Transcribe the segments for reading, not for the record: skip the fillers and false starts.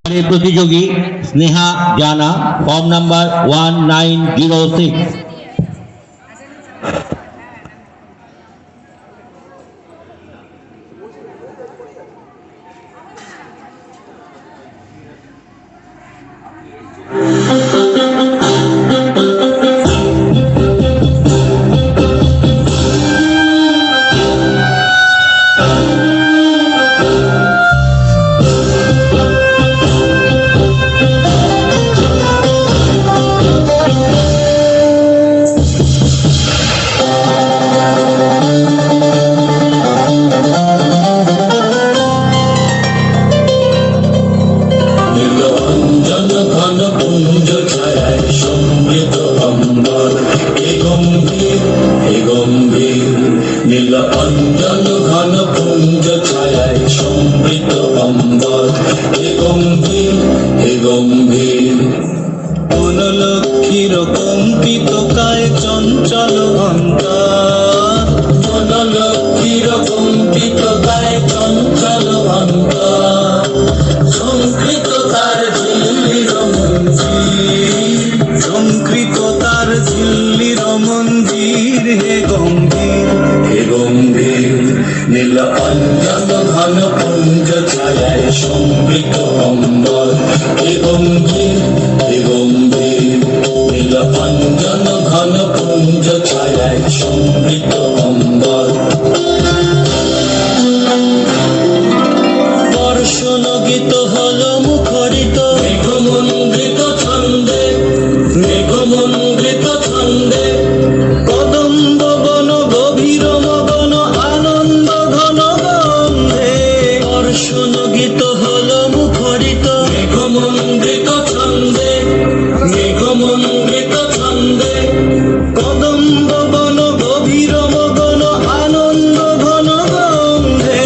প্রতিযোগী স্নেহা জানা, form number 1906। নীল অঞ্জন ঘন পুঞ্জ ছায়ায় সমৃত অম্বর, হে গম্ভীর হে গম্ভীর। কোন লক্ষ্মীর কম্পিত কায় চঞ্চল অন্তর, কোন লক্ষ্মীর কম্পিত কায় চঞ্চল অন্তর। সংকৃত তার ঝিল্লির মঞ্জির, সংকৃত তার ঝিল্লির মঞ্জির, হে গম্ভীর হে গম্ভীর। নীল অঞ্জন ঘন পুঞ্জ ছায়ায় সমৃত অম্বর, হে গম্ভীর হে গম্ভীর। নীল অঞ্জন ঘন পুঞ্জ ছায়ায় সমৃত অম্বর। বর্ষণ গীত হল মুখরিত মেঘমন্দ্রিত ছন্দে, মেঘমন্দ্রিত ছন্দে। কদম্ব বন গভীর মগন আনন্দ ঘন গন্ধে। বর্ষণ গীত হল মুখরিত মেঘমন্দ্রিত ছন্দে, মেঘমন্দ্রিত ছন্দে। কদম্ব বন গভীর মগন আনন্দ ঘন গন্ধে।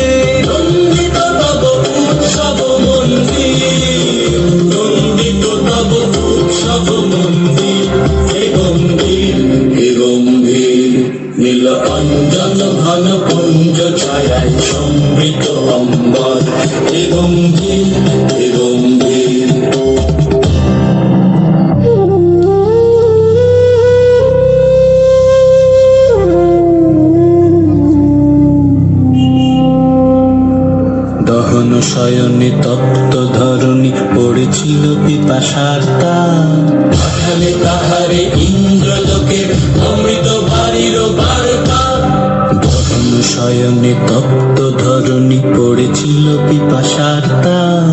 নন্দিত তব উৎসব মন্দির, নন্দিত তব উৎসব মন্দির, হে গম্ভীর হে গম্ভীর। নীল অঞ্জন ঘন পুঞ্জ ছায়ায় সমৃত অম্বর, হে গম্ভীর হে গম্ভীর। দহন শয়নে তপ্ত ধরণী পড়েছিল পিপাসার তার। পাঠালে তাহারে ইন্দ্রলোকের অমৃত বাড়ির বার্তা। দহন শয়নে তপ্ত ধরণী পড়েছিল পিপাসার তার।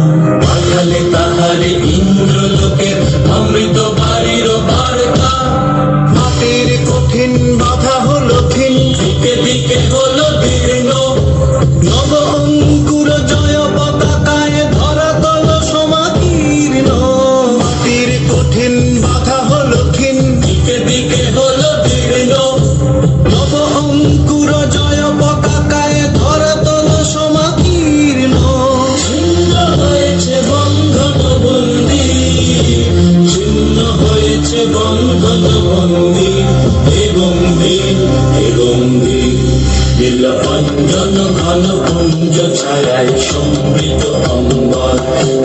পাঠালে তাহারে ইন্দ্রলোকের অমৃত বাড়ির বার্তা। মাটির কঠিন বাধা হলো ক্ষীণ, দিকে দিকে হলো দীর্ণ। নব অঙ্কুর জয় পতাকায় ধরাতল সমাকীর্ণ। মাটির কঠিন বাধা হলো ক্ষীণ, দিকে দিকে হলো দীর্ণ। নব অঙ্কুর জয় পতাকায় ধরাতল সমাকীর্ণ। ছিন্ন হয়েছে বন্ধন বন্দী, ছিন্ন হয়েছে বন্ধন বন্দী, হে গম্ভীর হে গম্ভীর। নীল অঞ্জন ঘন পুঞ্জ ছায়ায় সমৃত অম্বর,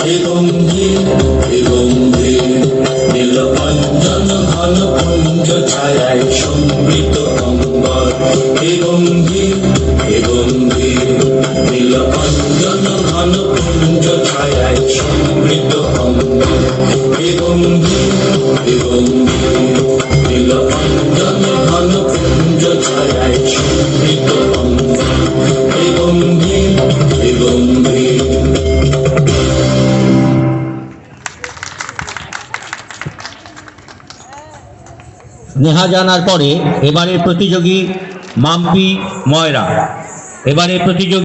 হে গম্ভীর হে গম্ভীর। নীল অঞ্জন ঘন পুঞ্জ ছায়ায় সমৃত অম্বর, হে গম্ভীর হে গম্ভীর। নীল অঞ্জন ঘন পুঞ্জ ছায়ায় সমৃত অম্বর, হে গম্ভীর হে গম্ভীর। নীল অঞ্জন ঘন পুঞ্জ ছায়ায় সমৃত অম্বর, হে গম্ভীর হে গম্ভীর। স্নেহা জানার পরে এবারের প্রতিযোগী মাম্পি ময়রা। এবারের প্রতিযোগী